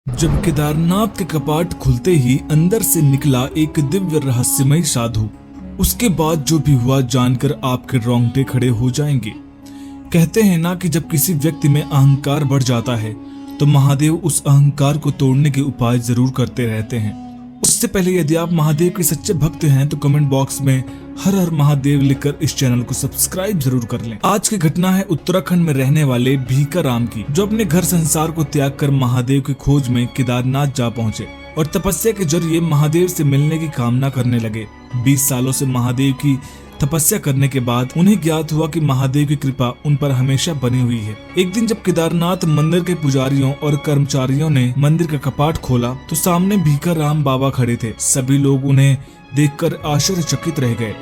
जब केदारनाथ के कपाट खुलते ही अंदर से निकला एक दिव्य रहस्यमय साधु। उसके बाद जो भी हुआ जानकर आपके रोंगटे खड़े हो जाएंगे। कहते हैं ना कि जब किसी व्यक्ति में अहंकार बढ़ जाता है तो महादेव उस अहंकार को तोड़ने के उपाय जरूर करते रहते हैं। उससे पहले यदि आप महादेव के सच्चे भक्त हैं तो कमेंट बॉक्स में हर हर महादेव लिखकर इस चैनल को सब्सक्राइब जरूर कर लें। आज की घटना है उत्तराखंड में रहने वाले भीकाराम की, जो अपने घर संसार को त्याग कर महादेव की खोज में केदारनाथ जा पहुंचे और तपस्या के जरिए महादेव से मिलने की कामना करने लगे। 20 सालों से महादेव की तपस्या करने के बाद उन्हें ज्ञात हुआ कि महादेव की कृपा उन पर हमेशा बनी हुई है। एक दिन जब केदारनाथ मंदिर के पुजारियों और कर्मचारियों ने मंदिर का कपाट खोला तो सामने भीकाराम बाबा खड़े थे। सभी लोग उन्हें देखकर आश्चर्यचकित रह गए,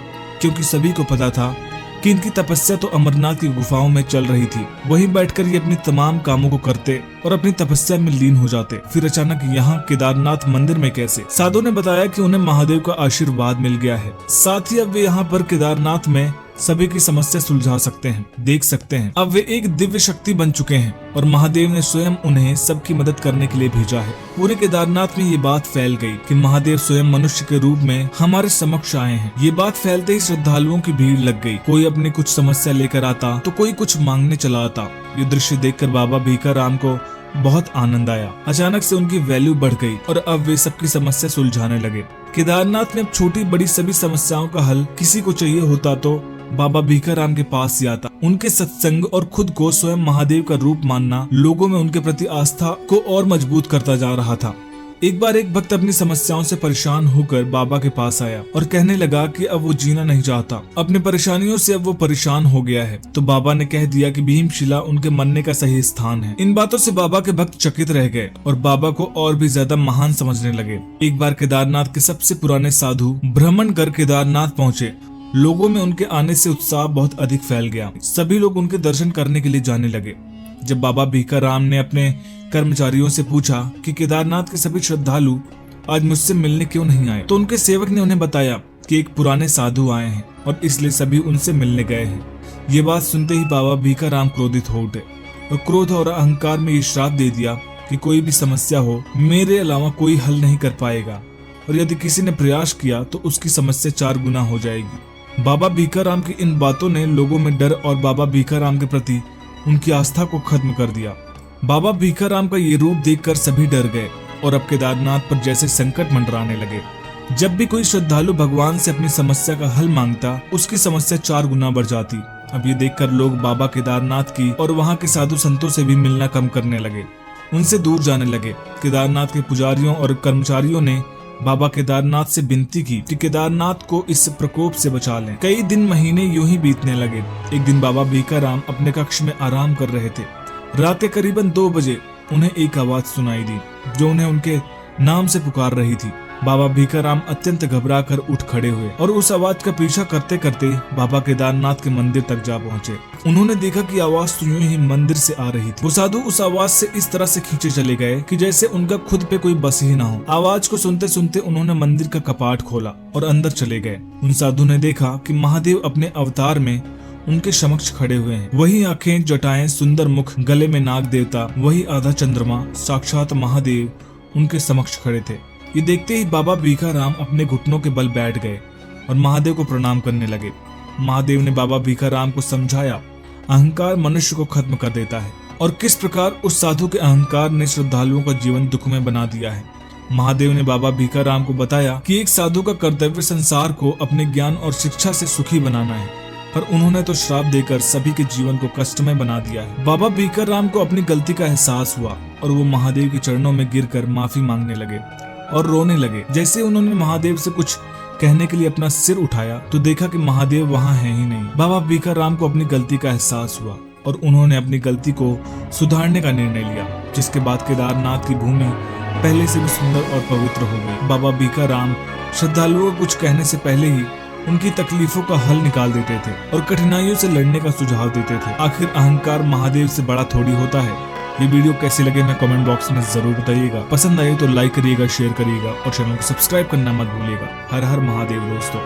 क्योंकि सभी को पता था कि इनकी तपस्या तो अमरनाथ की गुफाओं में चल रही थी। वहीं बैठकर ये अपनी तमाम कामों को करते और अपनी तपस्या में लीन हो जाते। फिर अचानक यहाँ केदारनाथ मंदिर में कैसे? साधु ने बताया कि उन्हें महादेव का आशीर्वाद मिल गया है, साथ ही अब वे यहाँ पर केदारनाथ में सभी की समस्या सुलझा सकते हैं, देख सकते हैं। अब वे एक दिव्य शक्ति बन चुके हैं और महादेव ने स्वयं उन्हें सबकी मदद करने के लिए भेजा है। पूरे केदारनाथ में ये बात फैल गई कि महादेव स्वयं मनुष्य के रूप में हमारे समक्ष आए हैं। ये बात फैलते ही श्रद्धालुओं की भीड़ लग गई। कोई अपनी कुछ समस्या लेकर आता तो कोई कुछ मांगने चला आता। ये दृश्य देखकर बाबा भीकाराम को बहुत आनंद आया। अचानक से उनकी वैल्यू बढ़ गई और अब वे सबकी समस्या सुलझाने लगे। केदारनाथ में अब छोटी बड़ी सभी समस्याओं का हल किसी को चाहिए होता तो बाबा भीकाराम के पास ही आता। उनके सत्संग और खुद को स्वयं महादेव का रूप मानना लोगों में उनके प्रति आस्था को और मजबूत करता जा रहा था। एक बार एक भक्त अपनी समस्याओं से परेशान होकर बाबा के पास आया और कहने लगा कि अब वो जीना नहीं चाहता। अपनी परेशानियों से अब वो परेशान हो गया है। तो बाबा ने कह दिया कि भीमशिला उनके मरने का सही स्थान है। इन बातों से बाबा के भक्त चकित रह गए और बाबा को और भी ज्यादा महान समझने लगे। एक बार केदारनाथ के सबसे पुराने साधु भ्रमण कर केदारनाथ पहुँचे। लोगों में उनके आने से उत्साह बहुत अधिक फैल गया। सभी लोग उनके दर्शन करने के लिए जाने लगे। जब बाबा भीकाराम ने अपने कर्मचारियों से पूछा कि केदारनाथ के सभी श्रद्धालु आज मुझसे मिलने क्यों नहीं आए, तो उनके सेवक ने उन्हें बताया कि एक पुराने साधु आए हैं और इसलिए सभी उनसे मिलने गए हैं। ये बात सुनते ही बाबा भीकाराम क्रोधित हो उठे और क्रोध और अहंकार में ये श्राप दे दिया कि कोई भी समस्या हो मेरे अलावा कोई हल नहीं कर पाएगा, और यदि किसी ने प्रयास किया तो उसकी समस्या 4 गुना हो जाएगी। बाबा भीकाराम की इन बातों ने लोगों में डर और बाबा भीकाराम के प्रति उनकी आस्था को खत्म कर दिया। बाबा भीकाराम का ये रूप देखकर सभी डर गए और अब केदारनाथ पर जैसे संकट मंडराने लगे। जब भी कोई श्रद्धालु भगवान से अपनी समस्या का हल मांगता, उसकी समस्या 4 गुना बढ़ जाती। अब ये देखकर लोग बाबा केदारनाथ की और वहाँ के साधु संतों से भी मिलना कम करने लगे, उनसे दूर जाने लगे। केदारनाथ के पुजारियों और कर्मचारियों ने बाबा केदारनाथ से विनती की कि केदारनाथ को इस प्रकोप से बचा लें। कई दिन महीने यूं ही बीतने लगे। एक दिन बाबा भीकाराम अपने कक्ष में आराम कर रहे थे। रात के करीबन 2 बजे उन्हें एक आवाज सुनाई दी जो उन्हें उनके नाम से पुकार रही थी। बाबा भीकाराम अत्यंत घबरा कर उठ खड़े हुए और उस आवाज का पीछा करते करते बाबा केदारनाथ के मंदिर तक जा पहुंचे। उन्होंने देखा कि आवाज तो यूं ही मंदिर से आ रही थी। वो साधु उस आवाज से इस तरह से खींचे चले गए कि जैसे उनका खुद पे कोई बस ही ना हो। आवाज को सुनते सुनते उन्होंने मंदिर का कपाट खोला और अंदर चले गए। उन साधु ने देखा कि महादेव अपने अवतार में उनके समक्ष खड़े हुए हैं। वही आंखें, जटाएं, सुंदर मुख, गले में नाग देवता, वही आधा चंद्रमा, साक्षात महादेव उनके समक्ष खड़े थे। ये देखते ही बाबा भीकाराम अपने घुटनों के बल बैठ गए और महादेव को प्रणाम करने लगे। महादेव ने बाबा भीकाराम को समझाया अहंकार मनुष्य को खत्म कर देता है और किस प्रकार उस साधु के अहंकार ने श्रद्धालुओं का जीवन दुख में बना दिया है। महादेव ने बाबा भीकाराम को बताया कि एक साधु का कर्तव्य संसार को अपने ज्ञान और शिक्षा से सुखी बनाना है, पर उन्होंने तो श्राप देकर सभी के जीवन को कष्टमय बना दिया है। बाबा भीकाराम को अपनी गलती का एहसास हुआ और वो महादेव के चरणों में गिरकर माफी मांगने लगे और रोने लगे। जैसे उन्होंने महादेव से कुछ कहने के लिए अपना सिर उठाया तो देखा कि महादेव वहाँ है ही नहीं। बाबा भीकाराम को अपनी गलती का एहसास हुआ और उन्होंने अपनी गलती को सुधारने का निर्णय लिया, जिसके बाद केदारनाथ की भूमि पहले से भी सुंदर और पवित्र हो गई। बाबा भीकाराम श्रद्धालुओं को कुछ कहने से पहले ही उनकी तकलीफों का हल निकाल देते थे और कठिनाइयों से लड़ने का सुझाव देते थे। आखिर अहंकार महादेव से बड़ा थोड़ी होता है। ये वीडियो कैसी लगे मैं कमेंट बॉक्स में जरूर बताइएगा। पसंद आए तो लाइक करिएगा, शेयर करिएगा और चैनल को सब्सक्राइब करना मत भूलिएगा। हर हर महादेव दोस्तों।